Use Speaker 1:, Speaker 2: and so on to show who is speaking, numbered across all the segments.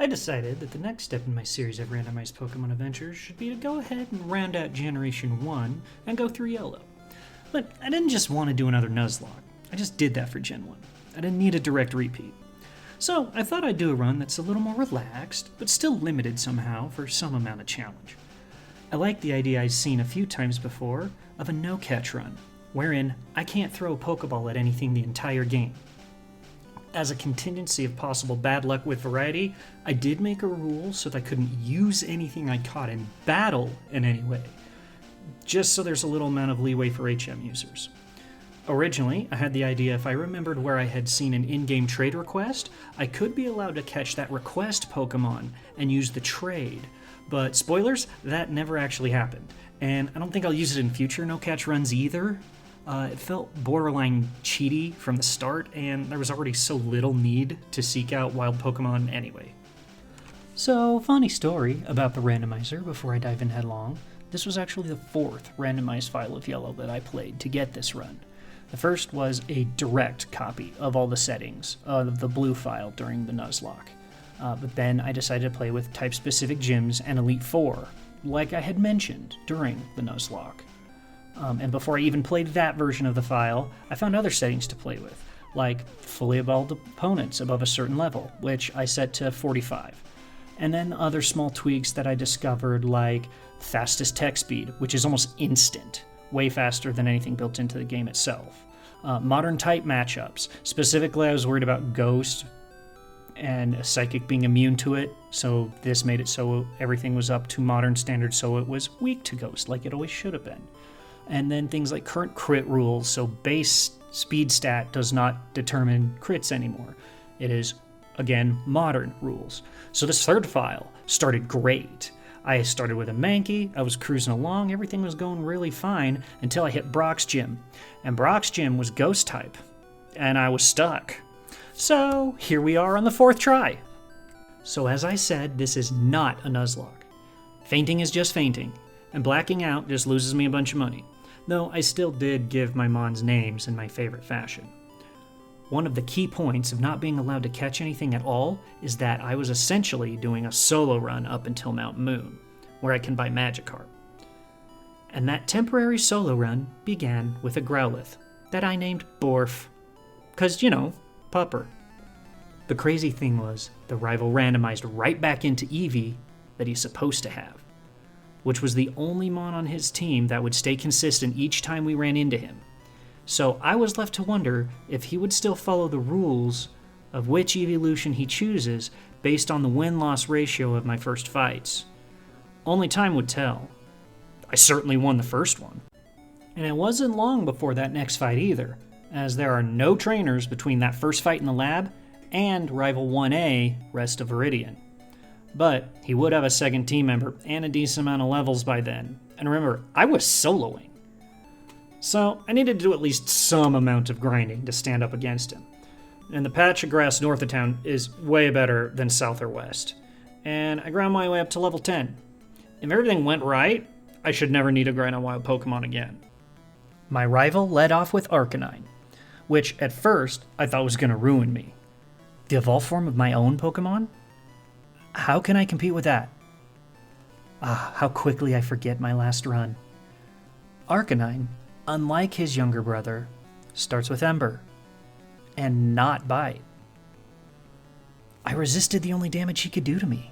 Speaker 1: I decided that the next step in my series of randomized Pokemon adventures should be to go ahead and round out Generation 1 and go through Yellow. But I didn't just want to do another Nuzlocke. I just did that for Gen 1. I didn't need a direct repeat. So I thought I'd do a run that's a little more relaxed, but still limited somehow for some amount of challenge. I like the idea I've seen a few times before of a no-catch run, wherein I can't throw a Pokeball at anything the entire game. As a contingency of possible bad luck with variety, I did make a rule so that I couldn't use anything I caught in battle in any way, just so there's a little amount of leeway for HM users. Originally, I had the idea if I remembered where I had seen an in-game trade request, I could be allowed to catch that request Pokemon and use the trade. But spoilers, that never actually happened. And I don't think I'll use it in future no-catch runs either. It felt borderline cheaty from the start, and there was already so little need to seek out wild Pokemon anyway. So, funny story about the randomizer before I dive in headlong. This was actually the fourth randomized file of Yellow that I played to get this run. The first was a direct copy of all the settings of the blue file during the Nuzlocke. But then I decided to play with type-specific gyms and Elite Four, like I had mentioned during the Nuzlocke. And before I even played that version of the file, I found other settings to play with, like fully evolved opponents above a certain level, which I set to 45. And then other small tweaks that I discovered, like fastest tech speed, which is almost instant, way faster than anything built into the game itself. Modern type matchups. Specifically, I was worried about Ghost and Psychic being immune to it, so this made it so everything was up to modern standards, so it was weak to Ghost, like it always should have been. And then things like current crit rules, so base speed stat does not determine crits anymore. It is, again, modern rules. So this third file started great. I started with a Mankey, I was cruising along, everything was going really fine until I hit Brock's gym. And Brock's gym was Ghost type, and I was stuck. So here we are on the fourth try. So as I said, this is not a Nuzlocke. Fainting is just fainting, and blacking out just loses me a bunch of money. Though I still did give my Mons names in my favorite fashion. One of the key points of not being allowed to catch anything at all is that I was essentially doing a solo run up until Mount Moon, where I can buy Magikarp. And that temporary solo run began with a Growlithe that I named Borf. 'Cause, pupper. The crazy thing was, the rival randomized right back into Eevee that he's supposed to have, which was the only Mon on his team that would stay consistent each time we ran into him. So I was left to wonder if he would still follow the rules of which evolution he chooses based on the win-loss ratio of my first fights. Only time would tell. I certainly won the first one. And it wasn't long before that next fight either, as there are no trainers between that first fight in the lab and Rival 1A, Rest of Viridian. But he would have a second team member and a decent amount of levels by then. And remember, I was soloing. So I needed to do at least some amount of grinding to stand up against him. And the patch of grass north of town is way better than south or west. And I ground my way up to level 10. If everything went right, I should never need to grind a wild Pokemon again. My rival led off with Arcanine, which at first I thought was going to ruin me. The evolved form of my own Pokemon? How can I compete with that? How quickly I forget my last run. Arcanine, unlike his younger brother, starts with Ember, and not Bite. I resisted the only damage he could do to me.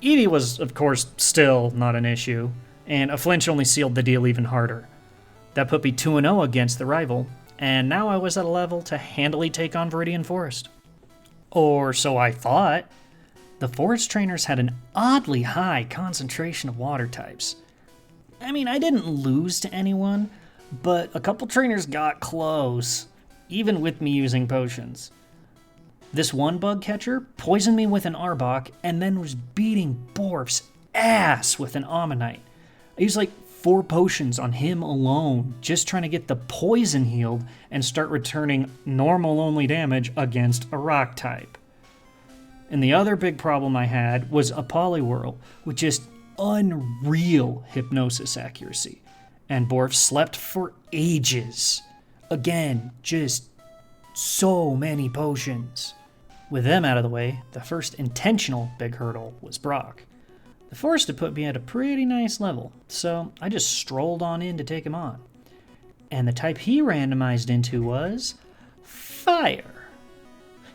Speaker 1: Eevee was, of course, still not an issue, and a flinch only sealed the deal even harder. That put me 2-0 against the rival, and now I was at a level to handily take on Viridian Forest. Or so I thought. The forest trainers had an oddly high concentration of water types. I mean, I didn't lose to anyone, but a couple trainers got close, even with me using potions. This one bug catcher poisoned me with an Arbok and then was beating Borf's ass with an Ammonite. I used like 4 potions on him alone, just trying to get the poison healed and start returning normal-only damage against a rock type. And the other big problem I had was a Poliwhirl with just unreal hypnosis accuracy. And Borf slept for ages. Again, just so many potions. With them out of the way, the first intentional big hurdle was Brock. The forest had put me at a pretty nice level, so I just strolled on in to take him on. And the type he randomized into was fire.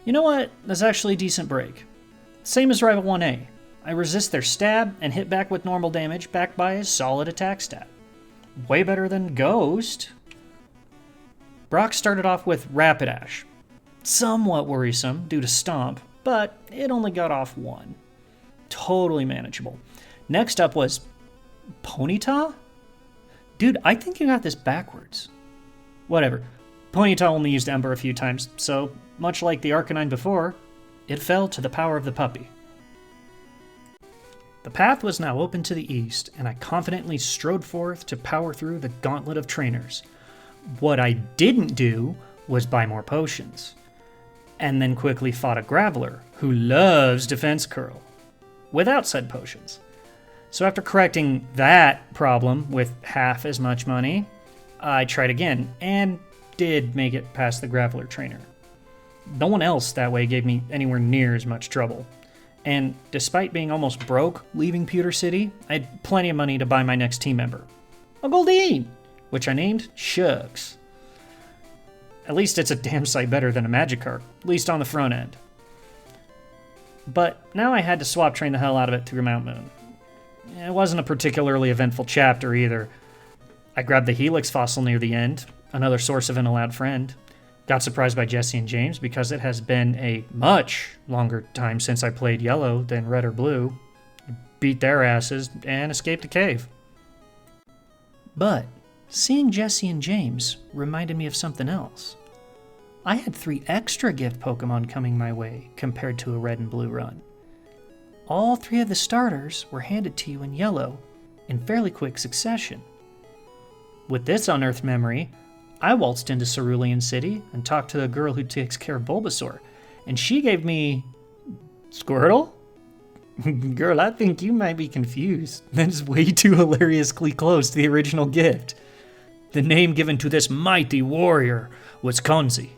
Speaker 1: You know what? That's actually a decent break. Same as Rival 1A. I resist their stab and hit back with normal damage backed by a solid attack stat. Way better than Ghost. Brock started off with Rapidash. Somewhat worrisome due to Stomp, but it only got off one. Totally manageable. Next up was Ponyta? Dude, I think you got this backwards. Whatever. Ponyta only used Ember a few times, so much like the Arcanine before, it fell to the power of the puppy. The path was now open to the east, and I confidently strode forth to power through the gauntlet of trainers. What I didn't do was buy more potions, and then quickly fought a Graveler who loves Defense Curl, without said potions. So after correcting that problem with half as much money, I tried again, and did make it past the Graveler trainer. No one else that way gave me anywhere near as much trouble. And despite being almost broke leaving Pewter City, I had plenty of money to buy my next team member, a Goldeen, which I named Shucks. At least it's a damn sight better than a Magikarp, at least on the front end. But now I had to swap train the hell out of it through Mount Moon. It wasn't a particularly eventful chapter either. I grabbed the Helix fossil near the end, another source of an allowed friend. Got surprised by Jesse and James because it has been a much longer time since I played Yellow than Red or Blue. Beat their asses and escaped the cave. But seeing Jesse and James reminded me of something else. I had 3 extra gift Pokemon coming my way compared to a Red and Blue run. All 3 of the starters were handed to you in Yellow in fairly quick succession. With this unearthed memory, I waltzed into Cerulean City and talked to the girl who takes care of Bulbasaur, and she gave me... Squirtle? Girl, I think you might be confused. That is way too hilariously close to the original gift. The name given to this mighty warrior was Konzi.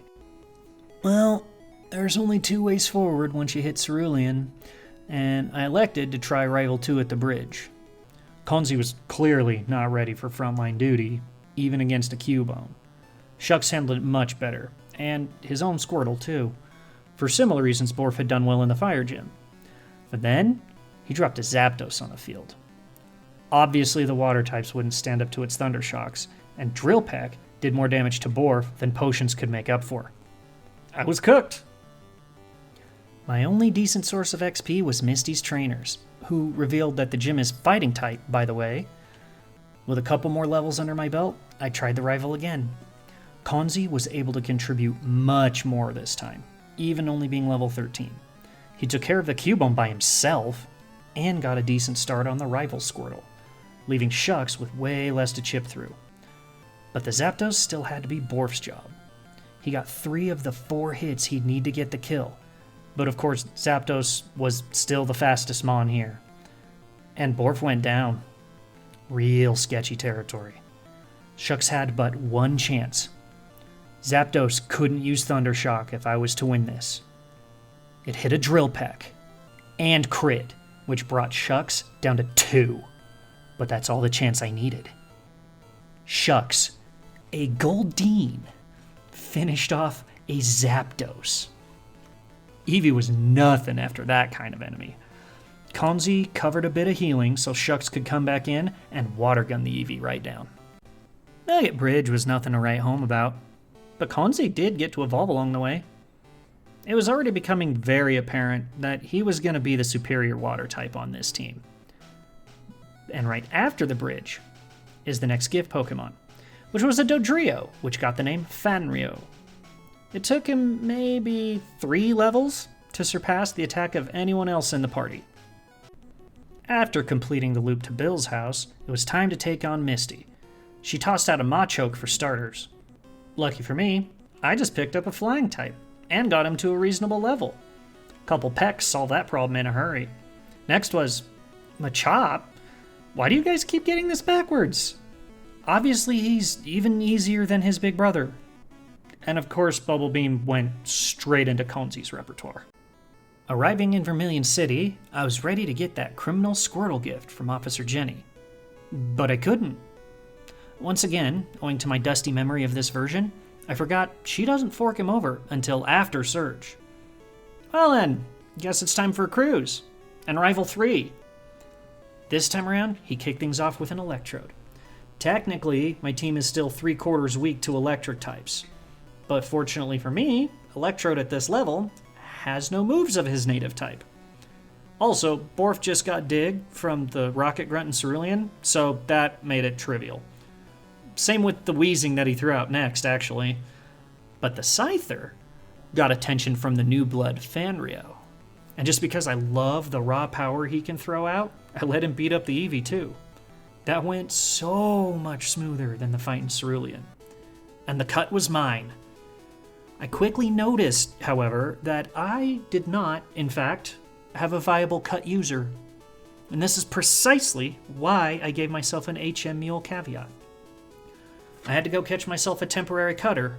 Speaker 1: Well, there's only 2 ways forward once you hit Cerulean, and I elected to try Rival 2 at the bridge. Konzi was clearly not ready for frontline duty, even against a Cubone. Shucks handled it much better, and his own Squirtle too. For similar reasons, Borf had done well in the Fire Gym. But then, he dropped a Zapdos on the field. Obviously the water types wouldn't stand up to its Thunder Shocks, and Drill Peck did more damage to Borf than potions could make up for. I was cooked! My only decent source of XP was Misty's trainers, who revealed that the gym is fighting type, by the way. With a couple more levels under my belt, I tried the Rival again. Konzi was able to contribute much more this time, even only being level 13. He took care of the Cubone by himself, and got a decent start on the Rival Squirtle, leaving Shucks with way less to chip through. But the Zapdos still had to be Borf's job. He got 3 of the 4 hits he'd need to get the kill, but of course Zapdos was still the fastest Mon here. And Borf went down. Real sketchy territory. Shucks had but one chance. Zapdos couldn't use Thunder Shock if I was to win this. It hit a Drill Peck and crit, which brought Shucks down to 2. But that's all the chance I needed. Shucks, a Goldeen, finished off a Zapdos. Eevee was nothing after that kind of enemy. Konzi covered a bit of healing so Shucks could come back in and water gun the Eevee right down. Nugget Bridge was nothing to write home about, but Konzi did get to evolve along the way. It was already becoming very apparent that he was going to be the superior water type on this team. And right after the bridge is the next gift Pokemon, which was a Dodrio, which got the name Fanrio. It took him maybe 3 levels to surpass the attack of anyone else in the party. After completing the loop to Bill's house, it was time to take on Misty. She tossed out a Machoke for starters. Lucky for me, I just picked up a flying type and got him to a reasonable level. Couple pecks solved that problem in a hurry. Next was Machop. Why do you guys keep getting this backwards? Obviously he's even easier than his big brother. And of course Bubble Beam went straight into Konzi's repertoire. Arriving in Vermilion City, I was ready to get that criminal Squirtle gift from Officer Jenny. But I couldn't. Once again, owing to my dusty memory of this version, I forgot she doesn't fork him over until after Surge. Well then, guess it's time for a cruise. And Rival 3. This time around, he kicked things off with an Electrode. Technically, my team is still 3/4 weak to electric types. But fortunately for me, Electrode at this level has no moves of his native type. Also, Borf just got Dig from the Rocket Grunt and Cerulean, so that made it trivial. Same with the Wheezing that he threw out next, actually. But the Scyther got attention from the new blood Fanrio. And just because I love the raw power he can throw out, I let him beat up the Eevee too. That went so much smoother than the fight in Cerulean. And the cut was mine. I quickly noticed, however, that I did not, in fact, have a viable cut user. And this is precisely why I gave myself an HM Mule caveat. I had to go catch myself a temporary cutter,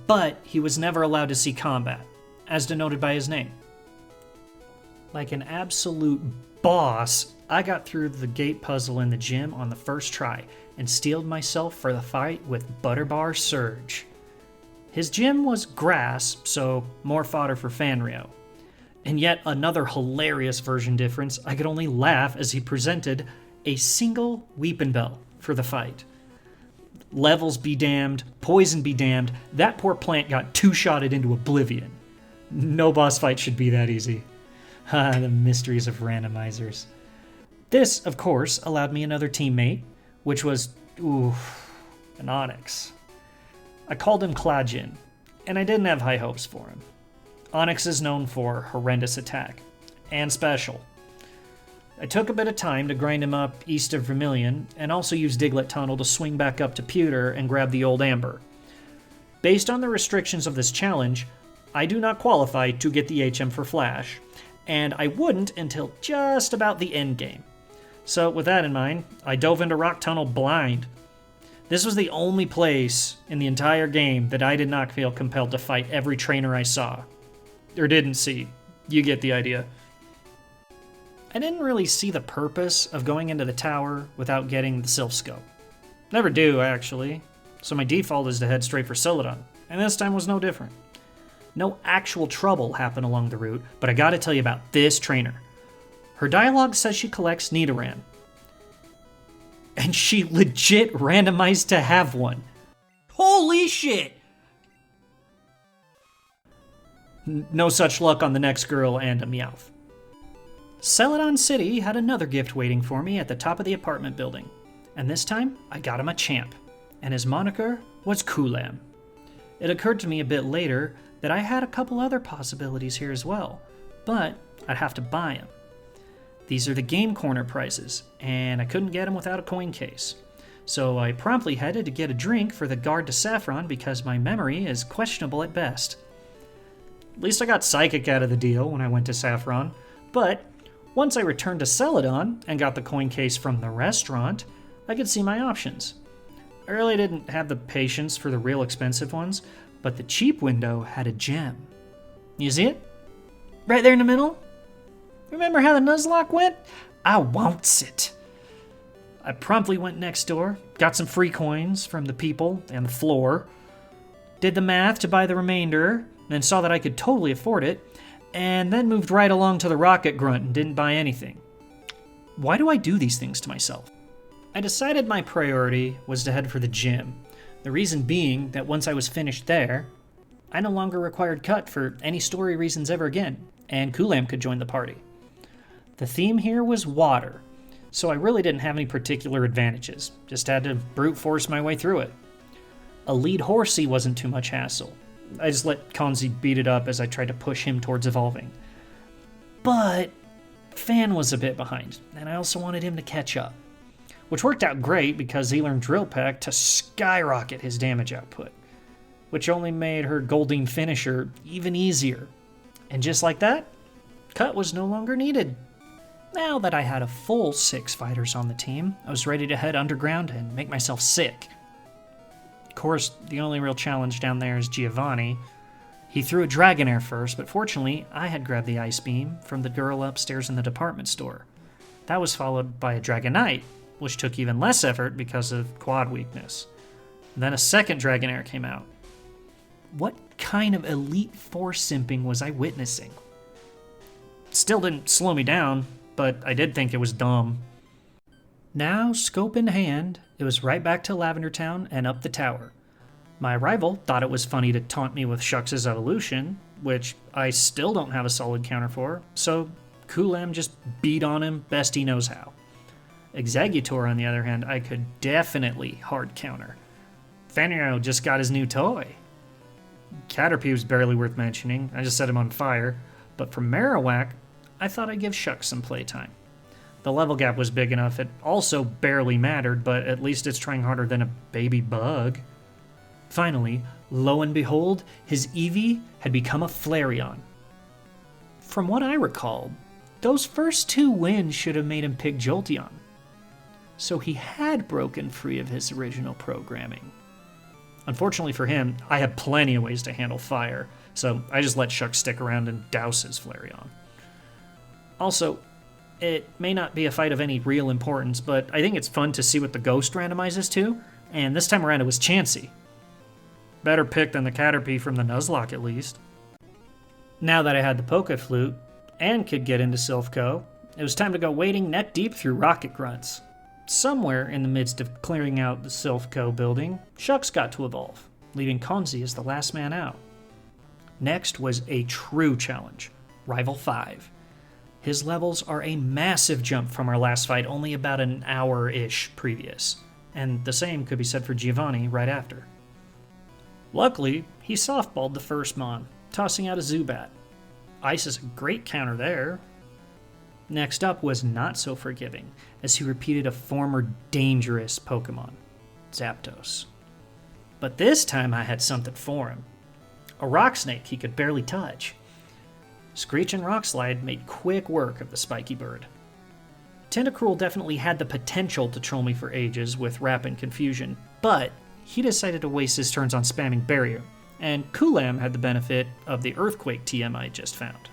Speaker 1: but he was never allowed to see combat, as denoted by his name. Like an absolute boss, I got through the gate puzzle in the gym on the first try and steeled myself for the fight with Butterbar Surge. His gym was grass, so more fodder for Fanrio. And yet another hilarious version difference, I could only laugh as he presented a single Weepin' Bell for the fight. Levels be damned, poison be damned, that poor plant got two-shotted into oblivion. No boss fight should be that easy. The mysteries of randomizers. This, of course, allowed me another teammate, which was, an Onyx. I called him Klajin, and I didn't have high hopes for him. Onyx is known for horrendous attack, and special. I took a bit of time to grind him up east of Vermilion, and also used Diglett Tunnel to swing back up to Pewter and grab the old Amber. Based on the restrictions of this challenge, I do not qualify to get the HM for Flash, and I wouldn't until just about the end game. So with that in mind, I dove into Rock Tunnel blind. This was the only place in the entire game that I did not feel compelled to fight every trainer I saw. Or didn't see. You get the idea. I didn't really see the purpose of going into the tower without getting the Sylph Scope. Never do, actually. So my default is to head straight for Celadon, and this time was no different. No actual trouble happened along the route, but I gotta tell you about this trainer. Her dialogue says she collects Nidoran. And she legit randomized to have one. Holy shit! No such luck on the next girl and a Meowth. Celadon City had another gift waiting for me at the top of the apartment building. And this time, I got him a champ. And his moniker was Kulam. It occurred to me a bit later that I had a couple other possibilities here as well. But I'd have to buy him. These are the Game Corner prizes, and I couldn't get them without a coin case. So I promptly headed to get a drink for the guard to Saffron because my memory is questionable at best. At least I got Psychic out of the deal when I went to Saffron, but once I returned to Celadon and got the coin case from the restaurant, I could see my options. I really didn't have the patience for the real expensive ones, but the cheap window had a gem. You see it? Right there in the middle? Remember how the Nuzlocke went? I wants it. I promptly went next door, got some free coins from the people and the floor, did the math to buy the remainder, then saw that I could totally afford it, and then moved right along to the Rocket Grunt and didn't buy anything. Why do I do these things to myself? I decided my priority was to head for the gym. The reason being that once I was finished there, I no longer required Cut for any story reasons ever again, and Kulam could join the party. The theme here was water, so I really didn't have any particular advantages, just had to brute force my way through it. A lead horsey wasn't too much hassle. I just let Konzi beat it up as I tried to push him towards evolving. But Fan was a bit behind, and I also wanted him to catch up, which worked out great because he learned Drill Peck to skyrocket his damage output, which only made her Goldeen finisher even easier. And just like that, Cut was no longer needed. Now that I had a full 6 fighters on the team, I was ready to head underground and make myself sick. Of course, the only real challenge down there is Giovanni. He threw a Dragonair first, but fortunately, I had grabbed the Ice Beam from the girl upstairs in the department store. That was followed by a Dragonite, which took even less effort because of quad weakness. Then a second Dragonair came out. What kind of Elite Four simping was I witnessing? Still didn't slow me down, but I did think it was dumb. Now, scope in hand, it was right back to Lavender Town and up the tower. My rival thought it was funny to taunt me with Shucks' evolution, which I still don't have a solid counter for, so Kulam just beat on him best he knows how. Executor, on the other hand, I could definitely hard counter. Fenrir just got his new toy. Caterpie was barely worth mentioning, I just set him on fire, but for Marowak, I thought I'd give Shucks some playtime. The level gap was big enough, it also barely mattered, but at least it's trying harder than a baby bug. Finally, lo and behold, his Eevee had become a Flareon. From what I recalled, those first two wins should have made him pick Jolteon. So he had broken free of his original programming. Unfortunately for him, I had plenty of ways to handle fire, so I just let Shucks stick around and douse his Flareon. Also, it may not be a fight of any real importance, but I think it's fun to see what the Ghost randomizes to, and this time around it was Chansey. Better pick than the Caterpie from the Nuzlocke, at least. Now that I had the Poke Flute, and could get into Silphco, it was time to go wading neck deep through Rocket Grunts. Somewhere in the midst of clearing out the Silphco building, Shucks got to evolve, leaving Konzi as the last man out. Next was a true challenge, Rival 5. His levels are a massive jump from our last fight only about an hour-ish previous, and the same could be said for Giovanni right after. Luckily, he softballed the first Mon, tossing out a Zubat. Ice is a great counter there. Next up was not so forgiving, as he repeated a former dangerous Pokemon, Zapdos. But this time I had something for him. A Rock Snake he could barely touch. Screech and Rock Slide made quick work of the spiky bird. Tentacruel definitely had the potential to troll me for ages with Rapid Confusion, but he decided to waste his turns on spamming Barrier, and Kulam had the benefit of the Earthquake TM I just found.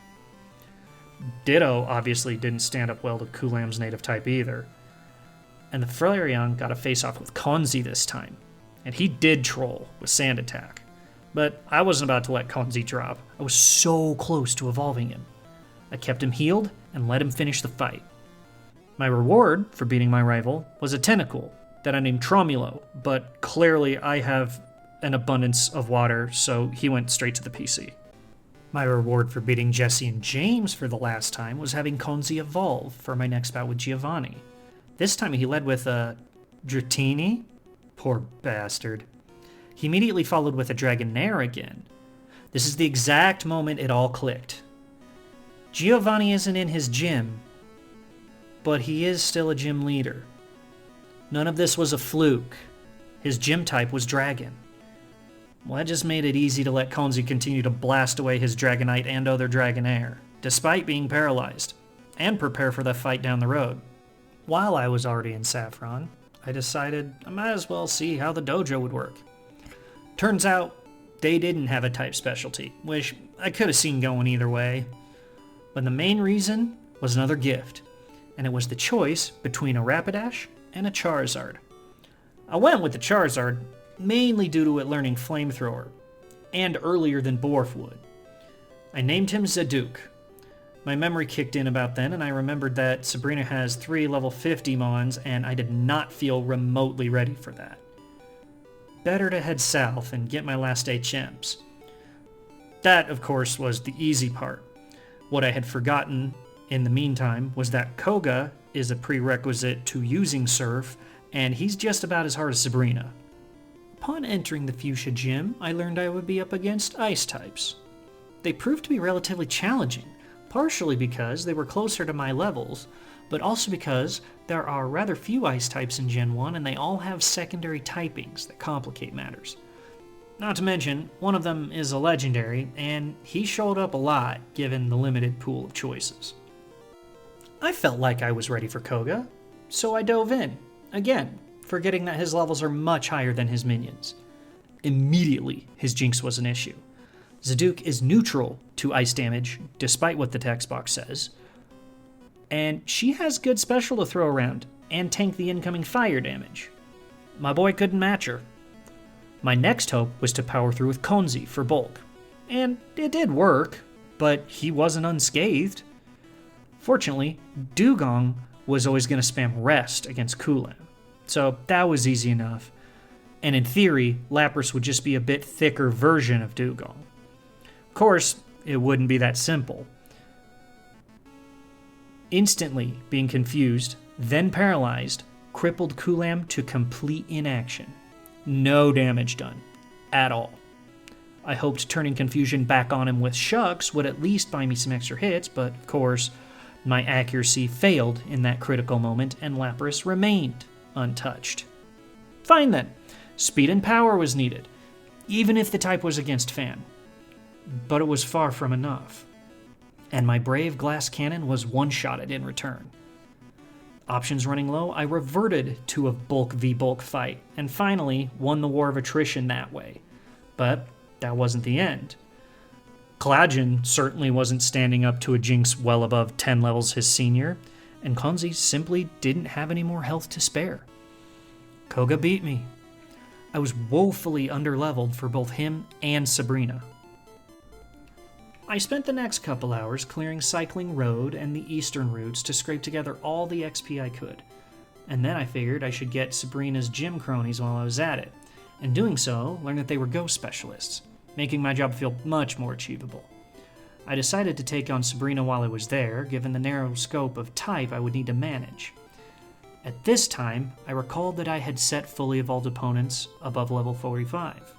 Speaker 1: Ditto obviously didn't stand up well to Kulam's native type either, and the Flareon got a face-off with Konzi this time, and he did troll with Sand Attack. But I wasn't about to let Konzi drop. I was so close to evolving him. I kept him healed and let him finish the fight. My reward for beating my rival was a Tentacool that I named Tromulo, but clearly I have an abundance of water, so he went straight to the PC. My reward for beating Jesse and James for the last time was having Konzi evolve for my next bout with Giovanni. This time he led with a Dratini? Poor bastard. He immediately followed with a Dragonair again. This is the exact moment it all clicked. Giovanni isn't in his gym, but he is still a gym leader. None of this was a fluke. His gym type was Dragon. Well, that just made it easy to let Konzi continue to blast away his Dragonite and other Dragonair, despite being paralyzed, and prepare for the fight down the road. While I was already in Saffron, I decided I might as well see how the dojo would work. Turns out, they didn't have a type specialty, which I could have seen going either way. But the main reason was another gift, and it was the choice between a Rapidash and a Charizard. I went with the Charizard, mainly due to it learning Flamethrower, and earlier than Borf would. I named him Zaduke. My memory kicked in about then, and I remembered that Sabrina has 3 level 50 Mons, and I did not feel remotely ready for that. Better to head south and get my last HMs. That, of course, was the easy part. What I had forgotten in the meantime was that Koga is a prerequisite to using Surf, and he's just about as hard as Sabrina. Upon entering the Fuchsia Gym, I learned I would be up against Ice types. They proved to be relatively challenging, partially because they were closer to my levels, but also because there are rather few Ice types in Gen 1 and they all have secondary typings that complicate matters. Not to mention, one of them is a legendary, and he showed up a lot given the limited pool of choices. I felt like I was ready for Koga, so I dove in, again, forgetting that his levels are much higher than his minions. Immediately, his Jinx was an issue. Zadook is neutral to ice damage, despite what the text box says. And she has good special to throw around and tank the incoming fire damage. My boy couldn't match her. My next hope was to power through with Konzi for bulk. And it did work, but he wasn't unscathed. Fortunately, Dugong was always going to spam Rest against Kulam, so that was easy enough. And in theory, Lapras would just be a bit thicker version of Dugong. Of course, it wouldn't be that simple. Instantly being confused, then paralyzed, crippled Kulam to complete inaction. No damage done. At all. I hoped turning confusion back on him with Shucks would at least buy me some extra hits, but of course, my accuracy failed in that critical moment and Lapras remained untouched. Fine then. Speed and power was needed, even if the type was against Fan. But it was far from enough. And my brave glass cannon was one-shotted in return. Options running low, I reverted to a bulk v bulk fight, and finally won the war of attrition that way. But that wasn't the end. Cloudgen certainly wasn't standing up to a Jinx well above 10 levels his senior, and Konzi simply didn't have any more health to spare. Koga beat me. I was woefully underleveled for both him and Sabrina. I spent the next couple hours clearing Cycling Road and the eastern routes to scrape together all the XP I could, and then I figured I should get Sabrina's gym cronies while I was at it, and doing so, learn that they were ghost specialists, making my job feel much more achievable. I decided to take on Sabrina while I was there, given the narrow scope of type I would need to manage. At this time, I recalled that I had set fully evolved opponents above level 45.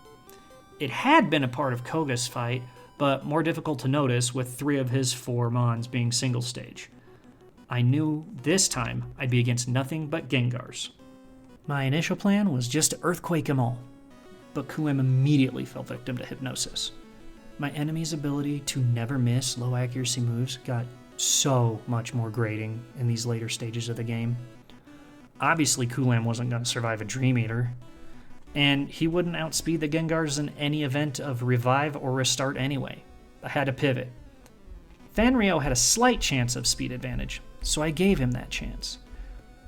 Speaker 1: It had been a part of Koga's fight, but more difficult to notice with 3 of his 4 Mons being single stage. I knew this time I'd be against nothing but Gengars. My initial plan was just to earthquake them all, but Kulam immediately fell victim to hypnosis. My enemy's ability to never miss low accuracy moves got so much more grating in these later stages of the game. Obviously Kulam wasn't going to survive a Dream Eater, and he wouldn't outspeed the Gengars in any event of revive or restart anyway. I had to pivot. Fanrio had a slight chance of speed advantage, so I gave him that chance.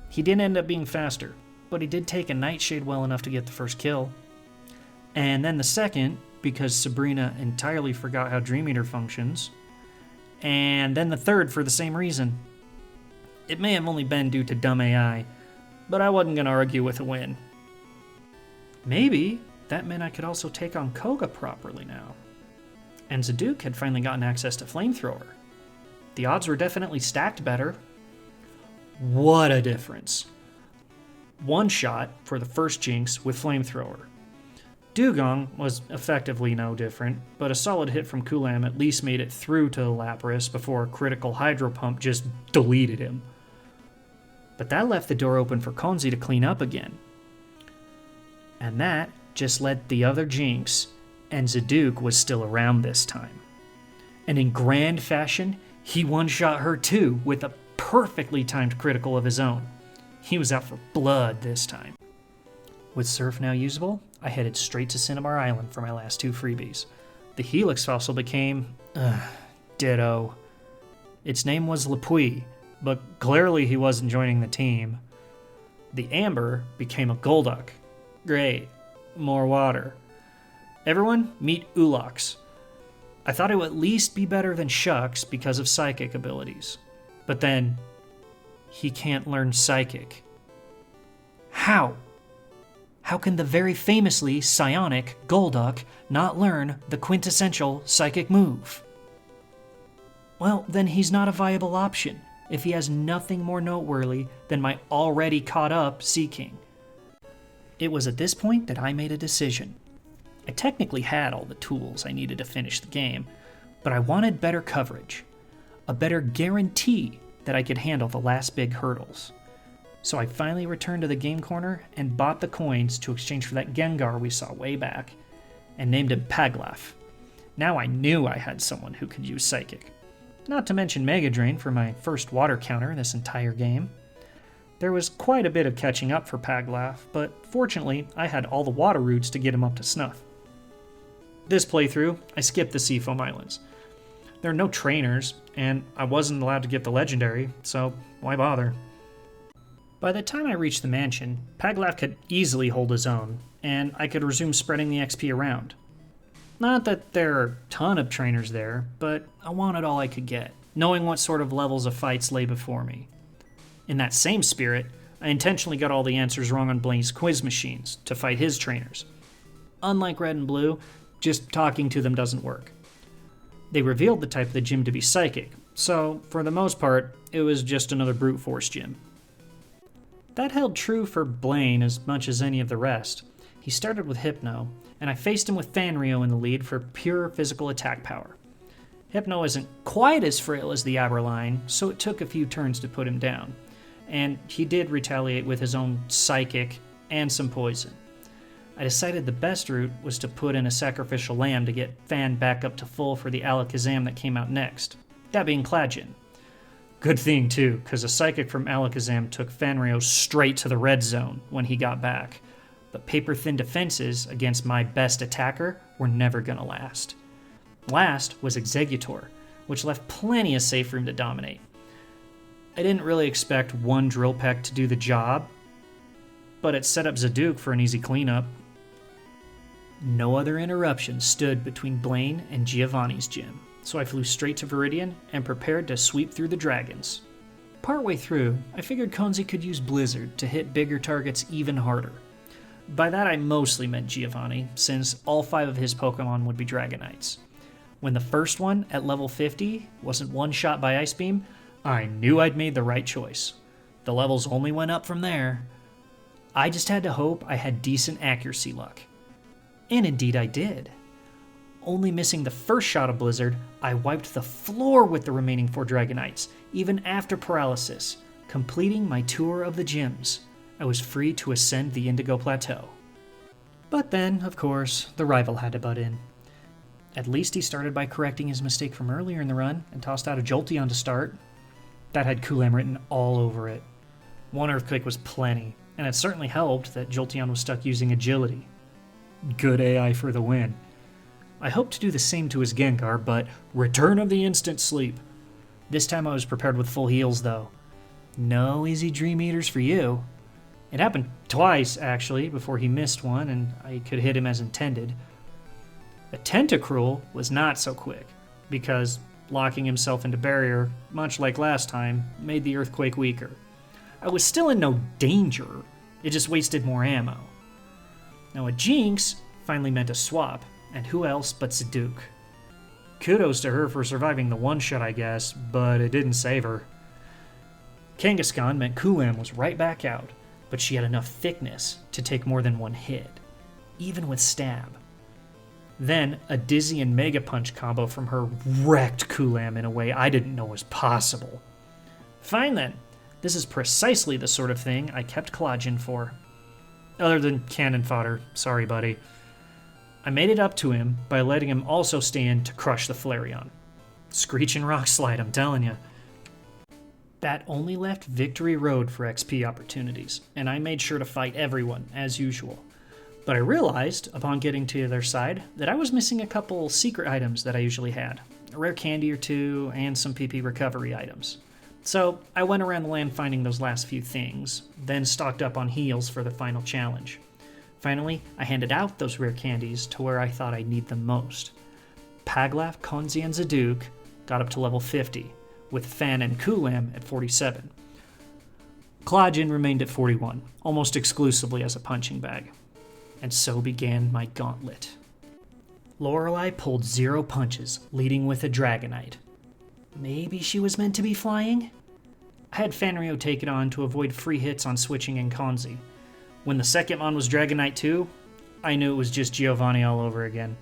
Speaker 1: He didn't end up being faster, but he did take a Nightshade well enough to get the first kill. And then the second, because Sabrina entirely forgot how Dream Eater functions. And then the third for the same reason. It may have only been due to dumb AI, but I wasn't going to argue with a win. Maybe that meant I could also take on Koga properly now. And Zadook had finally gotten access to Flamethrower. The odds were definitely stacked better. What a difference. One shot for the first Jinx with Flamethrower. Dugong was effectively no different, but a solid hit from Kulam at least made it through to Lapras before a critical Hydro Pump just deleted him. But that left the door open for Konzi to clean up again. And that just led the other Jinx, and Zadook was still around this time. And in grand fashion, he one-shot her too with a perfectly timed critical of his own. He was out for blood this time. With Surf now usable, I headed straight to Cinnabar Island for my last 2 freebies. The Helix fossil became... ditto. Its name was Lepuy, but clearly he wasn't joining the team. The Amber became a Golduck. Great. More water. Everyone, meet Ulox. I thought it would at least be better than Shucks because of psychic abilities. But then, he can't learn psychic. How? How can the very famously psionic Golduck not learn the quintessential psychic move? Well, then he's not a viable option if he has nothing more noteworthy than my already caught up Sea King. It was at this point that I made a decision. I technically had all the tools I needed to finish the game, but I wanted better coverage, a better guarantee that I could handle the last big hurdles. So I finally returned to the game corner and bought the coins to exchange for that Gengar we saw way back, and named him Paglaf. Now I knew I had someone who could use Psychic. Not to mention Mega Drain for my first water counter this entire game. There was quite a bit of catching up for Paglaf, but fortunately I had all the water roots to get him up to snuff. This playthrough, I skipped the Seafoam Islands. There are no trainers, and I wasn't allowed to get the legendary, so why bother? By the time I reached the mansion, Paglaf could easily hold his own, and I could resume spreading the XP around. Not that there are a ton of trainers there, but I wanted all I could get, knowing what sort of levels of fights lay before me. In that same spirit, I intentionally got all the answers wrong on Blaine's quiz machines to fight his trainers. Unlike Red and Blue, just talking to them doesn't work. They revealed the type of the gym to be psychic, so for the most part, it was just another brute force gym. That held true for Blaine as much as any of the rest. He started with Hypno, and I faced him with Fanrio in the lead for pure physical attack power. Hypno isn't quite as frail as the Aberline, so it took a few turns to put him down, and he did retaliate with his own psychic and some poison. I decided the best route was to put in a sacrificial lamb to get Fan back up to full for the Alakazam that came out next, that being Cladjin. Good thing, too, because a psychic from Alakazam took Fanrio straight to the red zone when he got back, but paper-thin defenses against my best attacker were never going to last. Last was Exeggutor, which left plenty of safe room to dominate. I didn't really expect one Drill Peck to do the job, but it set up Zaduke for an easy cleanup. No other interruption stood between Blaine and Giovanni's gym, so I flew straight to Viridian and prepared to sweep through the dragons. Partway through, I figured Konzi could use Blizzard to hit bigger targets even harder. By that I mostly meant Giovanni, since all 5 of his Pokemon would be Dragonites. When the first one, at level 50, wasn't one shot by Ice Beam, I knew I'd made the right choice. The levels only went up from there. I just had to hope I had decent accuracy luck. And indeed I did. Only missing the first shot of Blizzard, I wiped the floor with the remaining 4 Dragonites, even after paralysis, completing my tour of the gyms. I was free to ascend the Indigo Plateau. But then, of course, the rival had to butt in. At least he started by correcting his mistake from earlier in the run and tossed out a Jolteon to start. That had Kulam written all over it. One Earthquake was plenty, and it certainly helped that Jolteon was stuck using Agility. Good AI for the win. I hoped to do the same to his Gengar, but return of the instant sleep. This time I was prepared with full heals, though. No easy Dream Eaters for you. It happened twice, actually, before he missed one and I could hit him as intended. A Tentacruel was not so quick, because locking himself into barrier, much like last time, made the Earthquake weaker. I was still in no danger, it just wasted more ammo. Now a Jinx finally meant a swap, and who else but Zaduke. Kudos to her for surviving the one-shot, I guess, but it didn't save her. Kangaskhan meant Kulam was right back out, but she had enough thickness to take more than one hit, even with stab. Then, a Dizzy and Mega Punch combo from her wrecked Kulam in a way I didn't know was possible. Fine then, this is precisely the sort of thing I kept Cladjin for. Other than cannon fodder, sorry buddy. I made it up to him by letting him also stay in to crush the Flareon. Screech and Rock Slide, I'm telling you. That only left Victory Road for XP opportunities, and I made sure to fight everyone, as usual. But I realized, upon getting to their side, that I was missing a couple secret items that I usually had. A rare candy or two, and some PP recovery items. So I went around the land finding those last few things, then stocked up on heals for the final challenge. Finally, I handed out those rare candies to where I thought I'd need them most. Paglaf, Konzi, and Zaduke got up to level 50, with Fan and Kulam at 47. Cladjin remained at 41, almost exclusively as a punching bag. And so began my gauntlet. Lorelei pulled 0 punches, leading with a Dragonite. Maybe she was meant to be flying? I had Fanrio take it on to avoid free hits on switching and Konzi. When the second mon was Dragonite too, I knew it was just Giovanni all over again.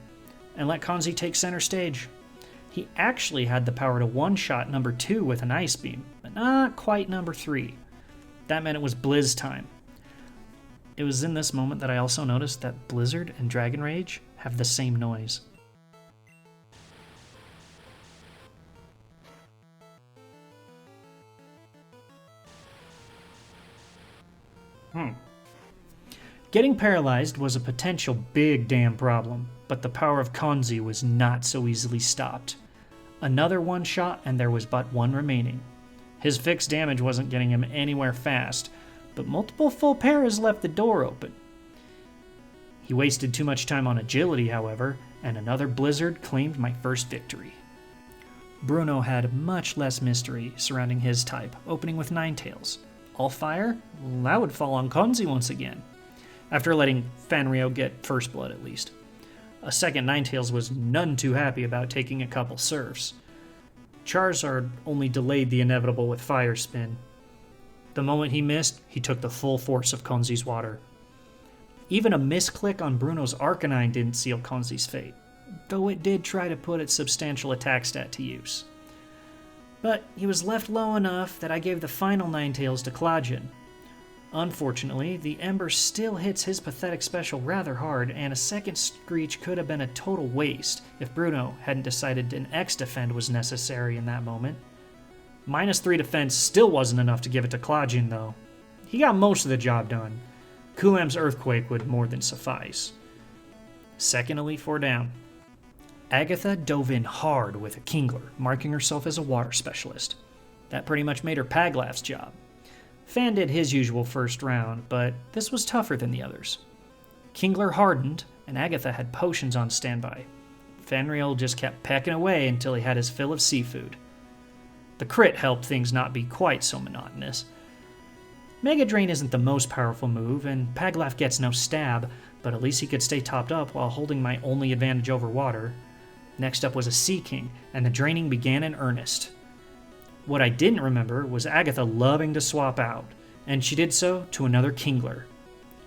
Speaker 1: And let Konzi take center stage. He actually had the power to one-shot number 2 with an Ice Beam, but not quite number 3. That meant it was Blizz time. It was in this moment that I also noticed that Blizzard and Dragon Rage have the same noise. Getting paralyzed was a potential big damn problem, but the power of Konzi was not so easily stopped. Another one shot and there was but one remaining. His fixed damage wasn't getting him anywhere fast, but multiple full paras left the door open. He wasted too much time on agility, however, and another blizzard claimed my first victory. Bruno had much less mystery surrounding his type, opening with Ninetales. All fire? Well, that would fall on Konzi once again, after letting Fanrio get first blood at least. A second Ninetales was none too happy about taking a couple serfs. Charizard only delayed the inevitable with Fire Spin. The moment he missed, he took the full force of Konzi's water. Even a misclick on Bruno's Arcanine didn't seal Konzi's fate, though it did try to put its substantial attack stat to use. But he was left low enough that I gave the final Ninetales to Clodgen. Unfortunately, the Ember still hits his pathetic special rather hard, and a second Screech could have been a total waste if Bruno hadn't decided an X-Defend was necessary in that moment. -3 defense still wasn't enough to give it to Clodgen, though. He got most of the job done. Kulam's Earthquake would more than suffice. Second Elite Four down. Agatha dove in hard with a Kingler, marking herself as a water specialist. That pretty much made her Paglaf's job. Fan did his usual first round, but this was tougher than the others. Kingler hardened, and Agatha had potions on standby. Fanriel just kept pecking away until he had his fill of seafood. The crit helped things not be quite so monotonous. Mega Drain isn't the most powerful move, and Paglaf gets no stab, but at least he could stay topped up while holding my only advantage over water. Next up was a Sea King, and the draining began in earnest. What I didn't remember was Agatha loving to swap out, and she did so to another Kingler.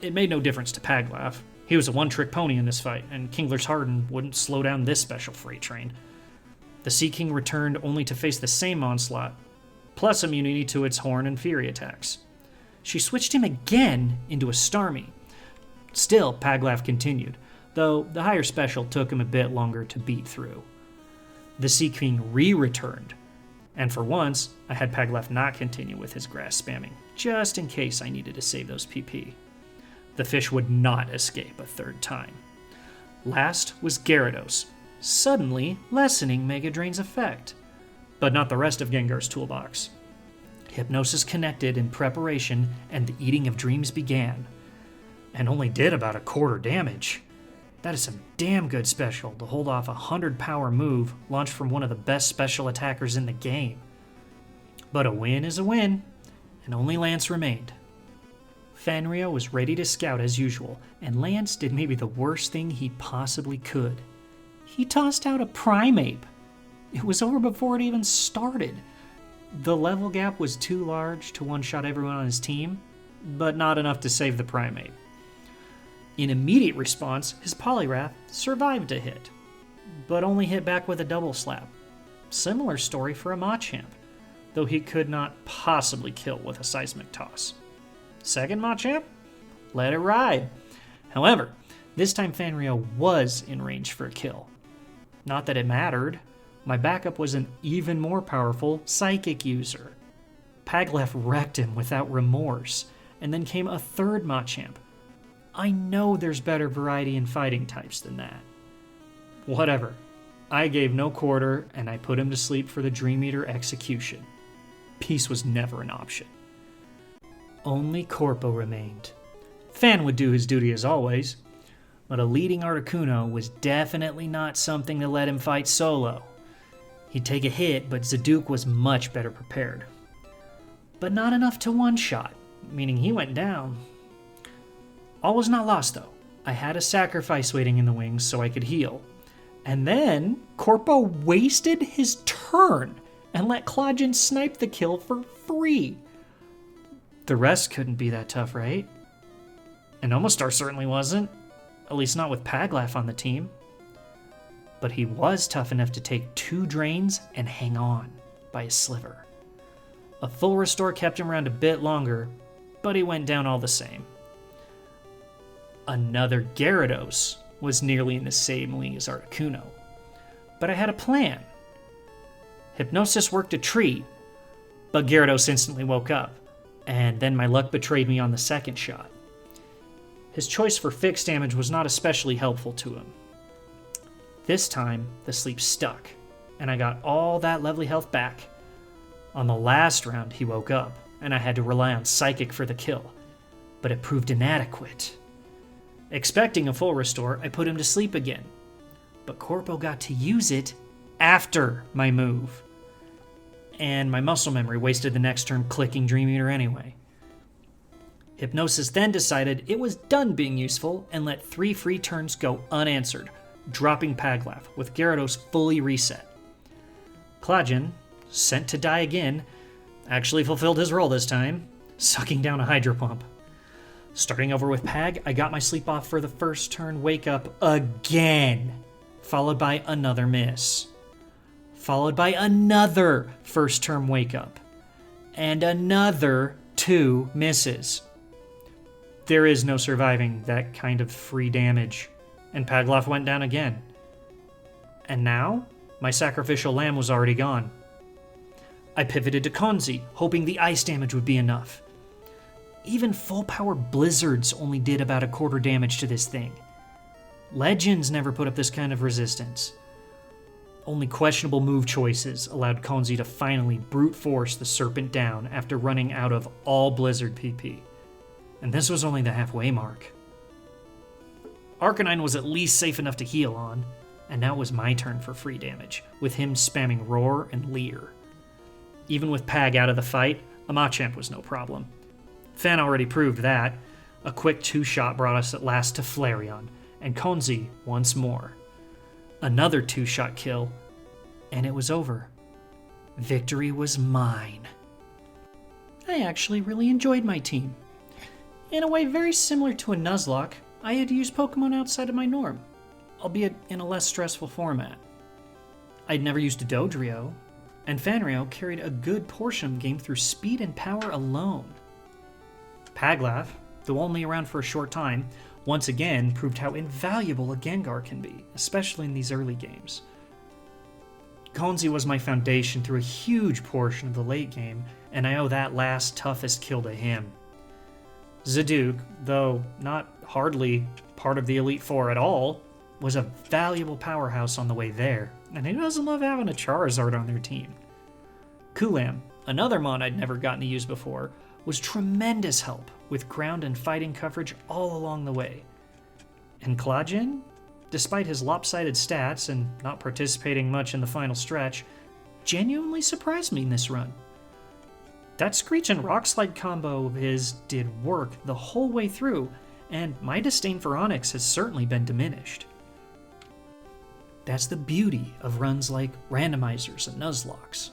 Speaker 1: It made no difference to Paglaf. He was a one-trick pony in this fight, and Kingler's Harden wouldn't slow down this special freight train. The Sea King returned only to face the same onslaught, plus immunity to its Horn and Fury attacks. She switched him again into a Starmie. Still, Paglaf continued, though the higher special took him a bit longer to beat through. The Sea King returned, and for once, I had Paglaf not continue with his grass spamming, just in case I needed to save those PP. The fish would not escape a third time. Last was Gyarados, suddenly lessening Mega Drain's effect, but not the rest of Gengar's toolbox. Hypnosis connected in preparation, and the Eating of Dreams began, and only did about a quarter damage. That is some damn good special to hold off a 100 power move launched from one of the best special attackers in the game. But a win is a win, and only Lance remained. Fanrio was ready to scout as usual, and Lance did maybe the worst thing he possibly could. He tossed out a Primeape. It was over before it even started. The level gap was too large to one-shot everyone on his team, but not enough to save the Primeape. In immediate response, his Poliwrath survived a hit, but only hit back with a double slap. Similar story for a Machamp, though he could not possibly kill with a Seismic Toss. Second Machamp? Let it ride. However, this time Fanrio was in range for a kill. Not that it mattered. My backup was an even more powerful Psychic user. Paglaf wrecked him without remorse, and then came a third Machamp. I know there's better variety in fighting types than that. Whatever. I gave no quarter, and I put him to sleep for the Dream Eater execution. Peace was never an option. Only Corpo remained. Fan would do his duty as always, but a leading Articuno was definitely not something to let him fight solo. He'd take a hit, but Zaduke was much better prepared. But not enough to one-shot, meaning he went down. All was not lost, though. I had a sacrifice waiting in the wings so I could heal. And then, Corpo wasted his turn and let Clodgen snipe the kill for free. The rest couldn't be that tough, right? And Omastar certainly wasn't. At least not with Paglaf on the team. But he was tough enough to take 2 drains and hang on by a sliver. A full restore kept him around a bit longer, but he went down all the same. Another Gyarados was nearly in the same league as Articuno. But I had a plan. Hypnosis worked a treat, but Gyarados instantly woke up, and then my luck betrayed me on the second shot. his choice for fixed damage was not especially helpful to him. This time, the sleep stuck, and I got all that lovely health back. On the last round, he woke up, and I had to rely on Psychic for the kill, but it proved inadequate. Expecting a full restore, I put him to sleep again, but Corpo got to use it after my move, and my muscle memory wasted the next turn clicking Dream Eater anyway. Hypnosis then decided it was done being useful and let 3 free turns go unanswered, dropping Paglav with Gyarados fully reset. Klajan, sent to die again, actually fulfilled his role this time, sucking down a Hydro Pump. Starting over with Pag, I got my sleep off for the first turn wake up again, followed by another miss. Followed by another first turn wake up, and another 2 misses. There is no surviving that kind of free damage, and Paglav went down again. And now, my sacrificial lamb was already gone. I pivoted to Konzi, hoping the ice damage would be enough. Even full power blizzards only did about a quarter damage to this thing. Legends never put up this kind of resistance. Only questionable move choices allowed Konzi to finally brute force the Serpent down after running out of all Blizzard PP. And this was only the halfway mark. Arcanine was at least safe enough to heal on, and now it was my turn for free damage, with him spamming Roar and Leer. Even with Pag out of the fight, a Machamp was no problem. Fan already proved that. A quick 2-shot brought us at last to Flareon, and Konzi once more. Another 2-shot kill, and it was over. Victory was mine. I actually really enjoyed my team. In a way very similar to a Nuzlocke, I had to use Pokemon outside of my norm, albeit in a less stressful format. I'd never used a Dodrio, and Fanrio carried a good portion of the game through speed and power alone. Paglav, though only around for a short time, once again proved how invaluable a Gengar can be, especially in these early games. Konzi was my foundation through a huge portion of the late game, and I owe that last toughest kill to him. Zaduke, though not hardly part of the Elite Four at all, was a valuable powerhouse on the way there, and who doesn't love having a Charizard on their team? Kulam, another mon I'd never gotten to use before, was tremendous help with ground and fighting coverage all along the way. And Klajan, despite his lopsided stats and not participating much in the final stretch, genuinely surprised me in this run. That Screech and Rock Slide combo of his did work the whole way through, and my disdain for Onix has certainly been diminished. That's the beauty of runs like randomizers and Nuzlocks.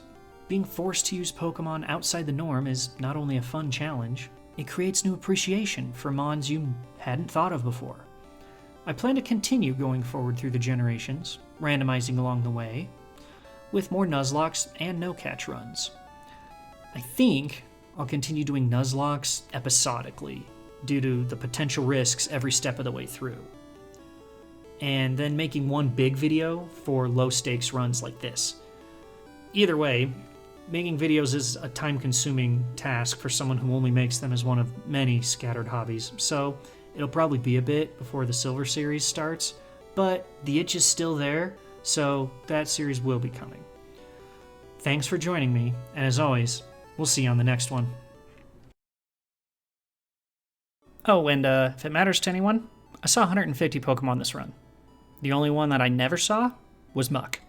Speaker 1: Being forced to use Pokemon outside the norm is not only a fun challenge, it creates new appreciation for mons you hadn't thought of before. I plan to continue going forward through the generations, randomizing along the way, with more Nuzlocks and no-catch runs. I think I'll continue doing Nuzlocks episodically, due to the potential risks every step of the way through. And then making one big video for low-stakes runs like this. Either way, making videos is a time-consuming task for someone who only makes them as one of many scattered hobbies, so it'll probably be a bit before the Silver Series starts, but the itch is still there, so that series will be coming. Thanks for joining me, and as always, we'll see you on the next one. Oh, and if it matters to anyone, I saw 150 Pokemon this run. The only one that I never saw was Muck.